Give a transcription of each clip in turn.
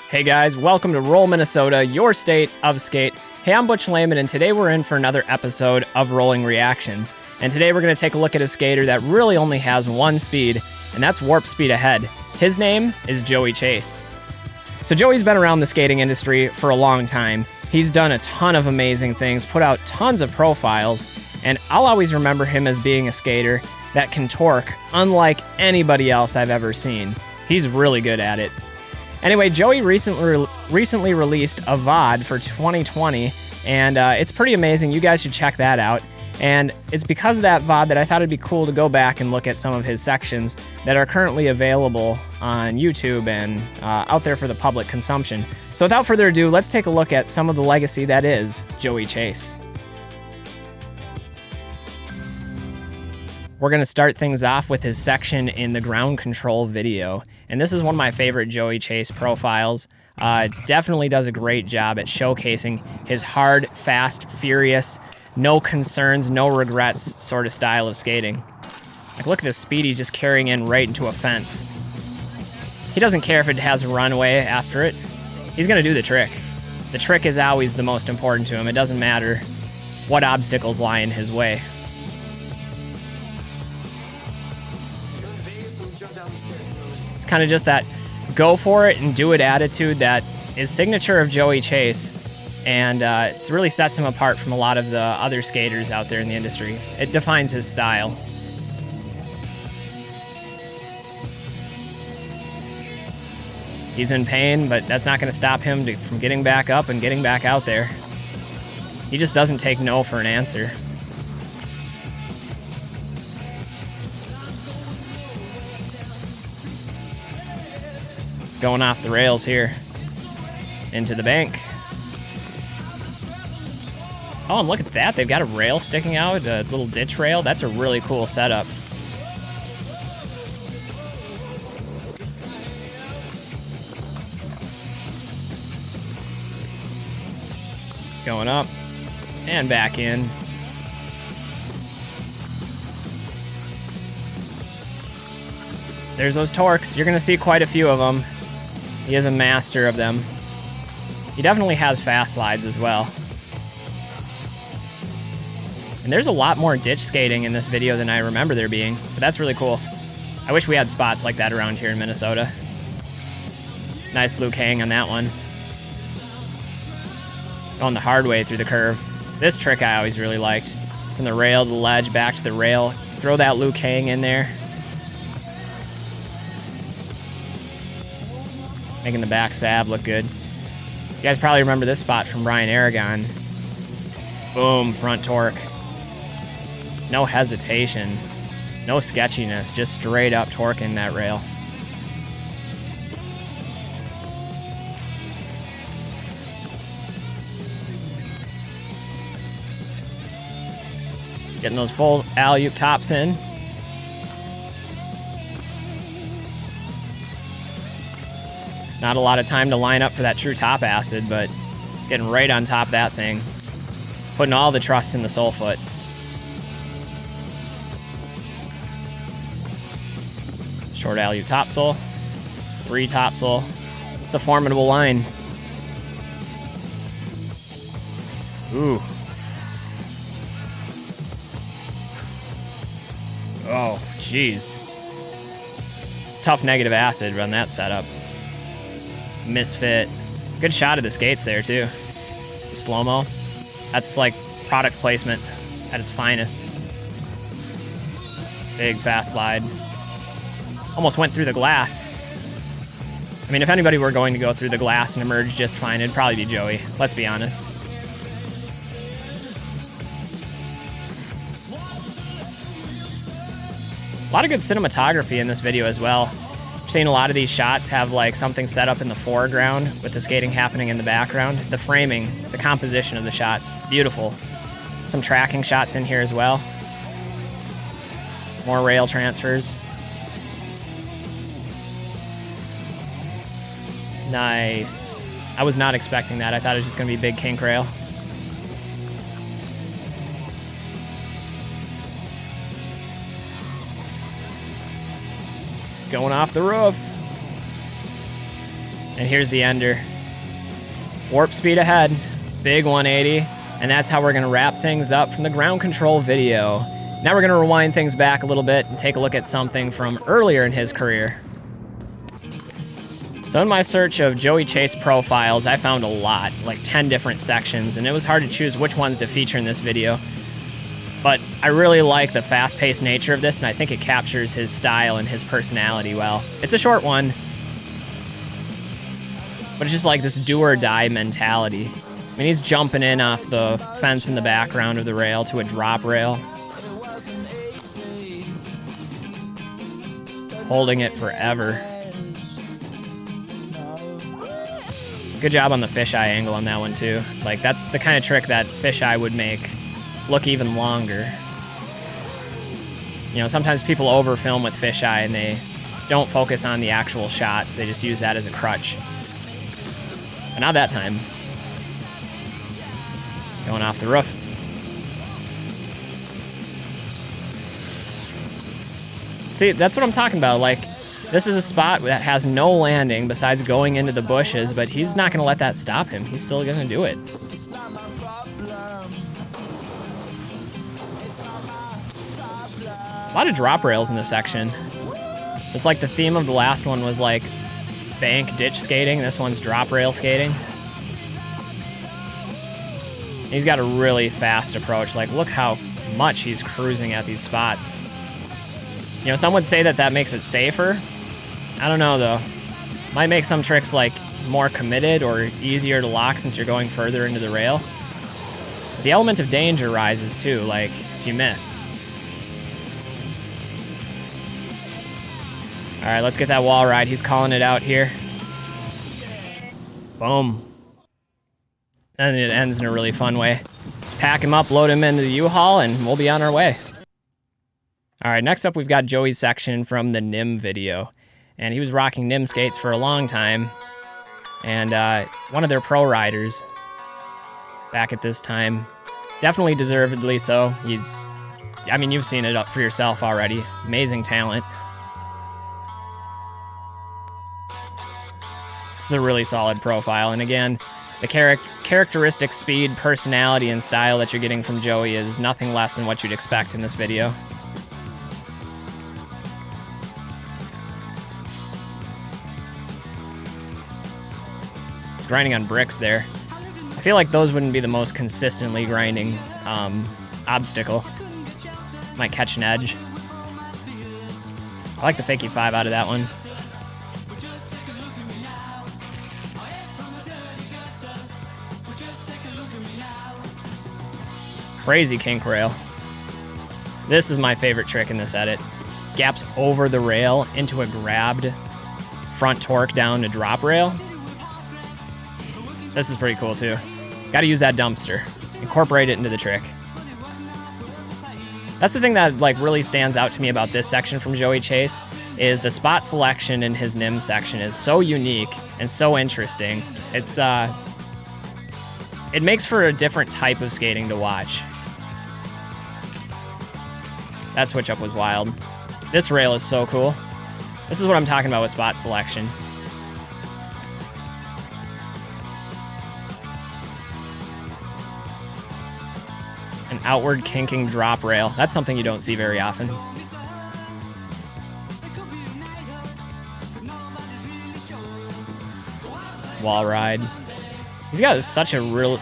Hey guys, welcome to Roll Minnesota, your state of skate. Hey, I'm Butch Lehman, and today we're in for another episode of Rolling Reactions. And today we're going to take a look at a skater that really only has one speed, and that's warp speed ahead. His name is Joey Chase. So Joey's been around the skating industry for a long time. He's done a ton of amazing things, put out tons of profiles, and I'll always remember him as being a skater that can torque unlike anybody else I've ever seen. He's really good at it. Anyway, Joey recently released a VOD for 2020, and it's pretty amazing. You guys should check that out. And it's because of that VOD that I thought it'd be cool to go back and look at some of his sections that are currently available on YouTube and out there for the public consumption. So without further ado, let's take a look at some of the legacy that is Joey Chase. We're going to start things off with his section in the ground control video. And this is one of my favorite Joey Chase profiles. Definitely does a great job at showcasing his hard, fast, furious, no concerns, no regrets sort of style of skating. Like, look at the speed he's just carrying in right into a fence. He doesn't care if it has a runway after it. He's going to do the trick. The trick is always the most important to him. It doesn't matter what obstacles lie in his way. It's kind of just that go for it and do it attitude that is signature of Joey Chase, and it really sets him apart from a lot of the other skaters out there in the industry. It defines his style. He's in pain, but that's not going to stop him from getting back up and getting back out there. He just doesn't take no for an answer. Going off the rails here into the bank. Oh, and look at that. They've got a rail sticking out, a little ditch rail. That's a really cool setup. Going up and back in. There's those torques. You're going to see quite a few of them. He is a master of them. He definitely has fast slides as well. And there's a lot more ditch skating in this video than I remember there being, but that's really cool. I wish we had spots like that around here in Minnesota. Nice Luke hang on that one. Going the hard way through the curve. This trick I always really liked. From the rail to the ledge, back to the rail. Throw that Luke hang in there. Making the back sab look good. You guys probably remember this spot from Brian Aragon. Boom, front torque. No hesitation. No sketchiness, just straight up torquing that rail. Getting those full alley-oop tops in. Not a lot of time to line up for that true top acid, but getting right on top of that thing. Putting all the trust in the sole foot. Short alley topsole. 3 topsole. It's a formidable line. Ooh. Oh, jeez. It's tough negative acid on that setup. Misfit. Good shot of the skates there too. Slow-mo. That's like product placement at its finest. Big fast slide. Almost went through the glass. I mean, if anybody were going to go through the glass and emerge just fine, it'd probably be Joey. Let's be honest. A lot of good cinematography in this video as well. Seeing a lot of these shots have like something set up in the foreground with the skating happening in the background. The framing, the composition of the shots, beautiful. Some tracking shots in here as well. More rail transfers. Nice. I was not expecting that. I thought it was just going to be big kink rail. Going off the roof. And here's the ender. Warp speed ahead, big 180, and that's how we're gonna wrap things up from the ground control video. Now we're gonna rewind things back a little bit and take a look at something from earlier in his career. So in my search of Joey Chase profiles, I found a lot, like 10 different sections, and it was hard to choose which ones to feature in this video. But I really like the fast-paced nature of this, and I think it captures his style and his personality well. It's a short one, but it's just like this do-or-die mentality. I mean, he's jumping in off the fence in the background of the rail to a drop rail. Holding it forever. Good job on the fisheye angle on that one, too. Like, that's the kind of trick that fisheye would make look even longer. You know, sometimes people overfilm with fisheye and they don't focus on the actual shots. They just use that as a crutch. But not that time. Going off the roof. See, that's what I'm talking about. Like, this is a spot that has no landing besides going into the bushes, but he's not going to let that stop him. He's still going to do it. A lot of drop rails in this section. It's like the theme of the last one was like bank ditch skating. This one's drop rail skating. He's got a really fast approach. Like, look how much he's cruising at these spots. You know, some would say that that makes it safer. I don't know, though. Might make some tricks, like, more committed or easier to lock since you're going further into the rail. The element of danger rises, too, like, if you miss. All right, let's get that wall ride. He's calling it out here. Boom. And it ends in a really fun way. Just pack him up, load him into the U-Haul, and we'll be on our way. All right, next up we've got Joey's section from the NIMH video. And he was rocking NIMH skates for a long time. And one of their pro riders back at this time. Definitely deservedly so. I mean, you've seen it up for yourself already. Amazing talent. This is a really solid profile. And again, the characteristic speed, personality, and style that you're getting from Joey is nothing less than what you'd expect in this video. He's grinding on bricks there. I feel like those wouldn't be the most consistently grinding obstacle. Might catch an edge. I like the fakie 5 out of that one. Crazy kink rail. This is my favorite trick in this edit. Gaps over the rail into a grabbed front torque down to drop rail. This is pretty cool too. Got to use that dumpster. Incorporate it into the trick. That's the thing that like really stands out to me about this section from Joey Chase is the spot selection in his NIMH section is so unique and so interesting. It's it makes for a different type of skating to watch. That switch up was wild. This rail is so cool. This is what I'm talking about with spot selection. An outward kinking drop rail. That's something you don't see very often. Wall ride. He's got such a real...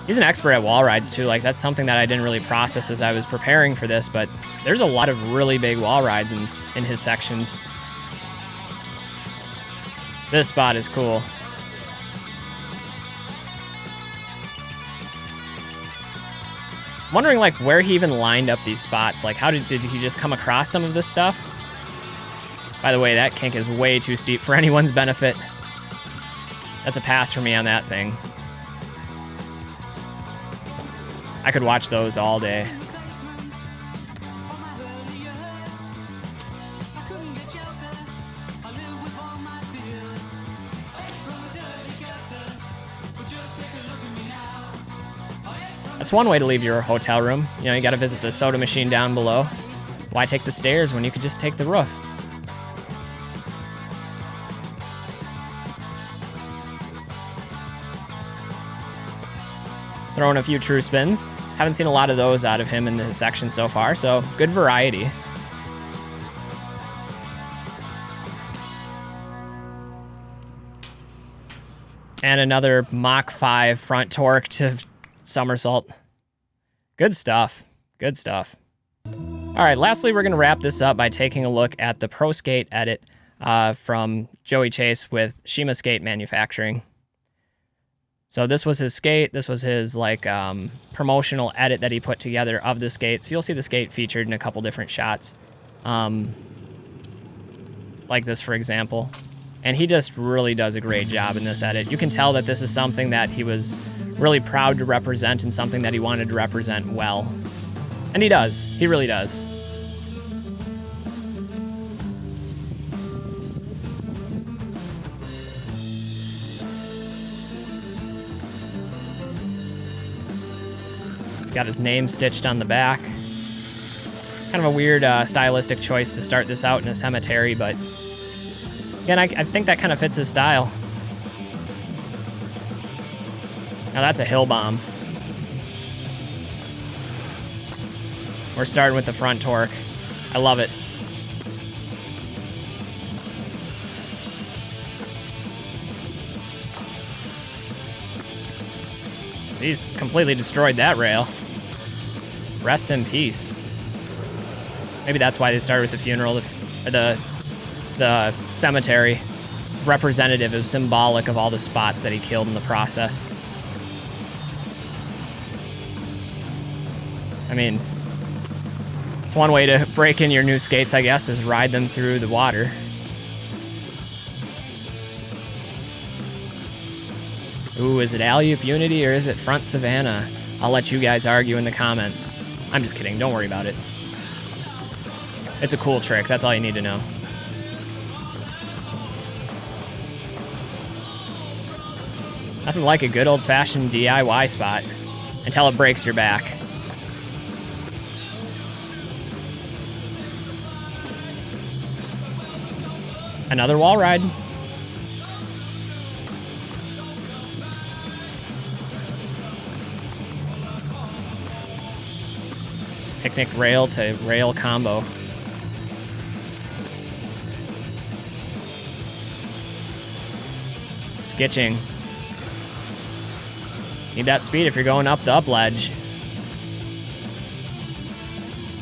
He's an expert at wall rides too. Like that's something that I didn't really process as I was preparing for this, but there's a lot of really big wall rides in his sections. This spot is cool. I'm wondering like where he even lined up these spots. Like how did he just come across some of this stuff? By the way, that kink is way too steep for anyone's benefit. That's a pass for me on that thing. I could watch those all day. That's one way to leave your hotel room. You know, you gotta visit the soda machine down below. Why take the stairs when you could just take the roof? throwing a few true spins. Haven't seen a lot of those out of him in this section so far, so good variety. And another Mach 5 front torque to somersault. Good stuff. Good stuff. All right, lastly, we're going to wrap this up by taking a look at the Pro Skate edit from Joey Chase with Shima Skate Manufacturing. So this was his skate. This was his like promotional edit that he put together of the skate. So you'll see the skate featured in a couple different shots, like this, for example. And he just really does a great job in this edit. You can tell that this is something that he was really proud to represent and something that he wanted to represent well. And he does. He really does. Got his name stitched on the back. Kind of a weird stylistic choice to start this out in a cemetery, but again, I think that kind of fits his style. Now that's a hill bomb. We're starting with the front torque. I love it. He's completely destroyed that rail. Rest in peace. Maybe that's why they started with the funeral, the cemetery. It's representative, it was symbolic of all the spots that he killed in the process. I mean, it's one way to break in your new skates, I guess, is ride them through the water. Ooh, is it alley-oop unity or is it front Savannah? I'll let you guys argue in the comments. I'm just kidding, don't worry about it. It's a cool trick, that's all you need to know. Nothing like a good old-fashioned DIY spot until it breaks your back. Another wall ride. Picnic rail to rail combo. Skitching. Need that speed if you're going up the up ledge.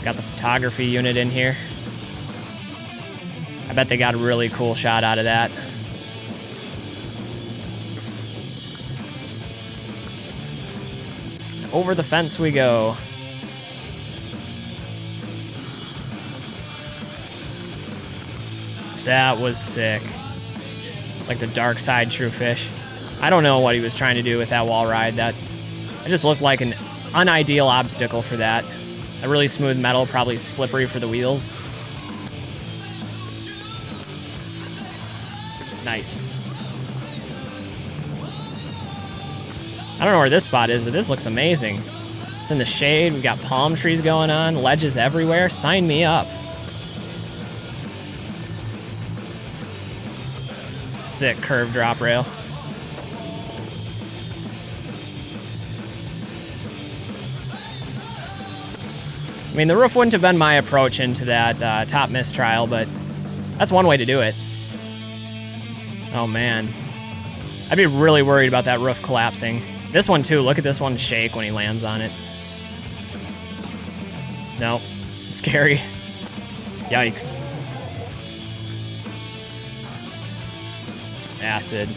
Got the photography unit in here. I bet they got a really cool shot out of that. Over the fence we go. That was sick. Like the dark side true fish. I don't know what he was trying to do with that wall ride. It just looked like an unideal obstacle for that. A really smooth metal, probably slippery for the wheels. Nice. I don't know where this spot is, but this looks amazing. It's in the shade. We've got palm trees going on, ledges everywhere. Sign me up. Sick curved drop rail. I mean, the roof wouldn't have been my approach into that top miss trial, but that's one way to do it. Oh, man. I'd be really worried about that roof collapsing. This one, too. Look at this one shake when he lands on it. Nope. Scary. Yikes. Acid.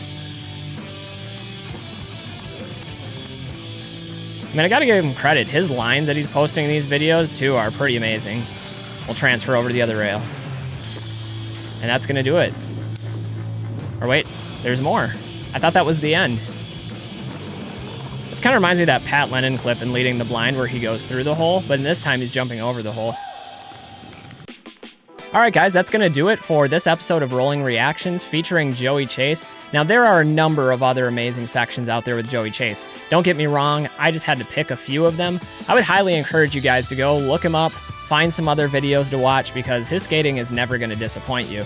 I mean, I gotta give him credit. His lines that he's posting in these videos, too, are pretty amazing. We'll transfer over to the other rail. And that's gonna do it. Or wait, there's more. I thought that was the end. This kind of reminds me of that Pat Lennon clip in Leading the Blind where he goes through the hole, but this time he's jumping over the hole. All right, guys, that's going to do it for this episode of Rolling Reactions featuring Joey Chase. Now, there are a number of other amazing sections out there with Joey Chase. Don't get me wrong, I just had to pick a few of them. I would highly encourage you guys to go look him up, find some other videos to watch, because his skating is never going to disappoint you.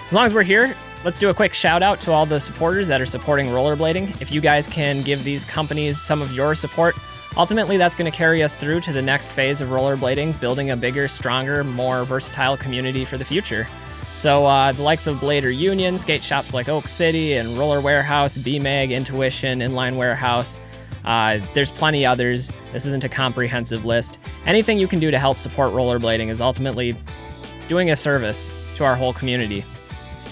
As long as we're here, Let's do a quick shout out to all the supporters that are supporting rollerblading. If you guys can give these companies some of your support, ultimately that's going to carry us through to the next phase of rollerblading, building a bigger, stronger, more versatile community for the future. So the likes of Blader Union, skate shops like Oak City and Roller Warehouse, BMag, Intuition, Inline Warehouse, there's plenty others. This isn't a comprehensive list. Anything you can do to help support rollerblading is ultimately doing a service to our whole community.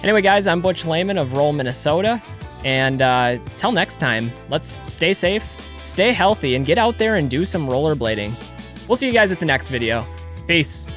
Anyway, guys, I'm Butch Lehman of Roll, Minnesota. And till next time, let's stay safe, stay healthy, and get out there and do some rollerblading. We'll see you guys at the next video. Peace.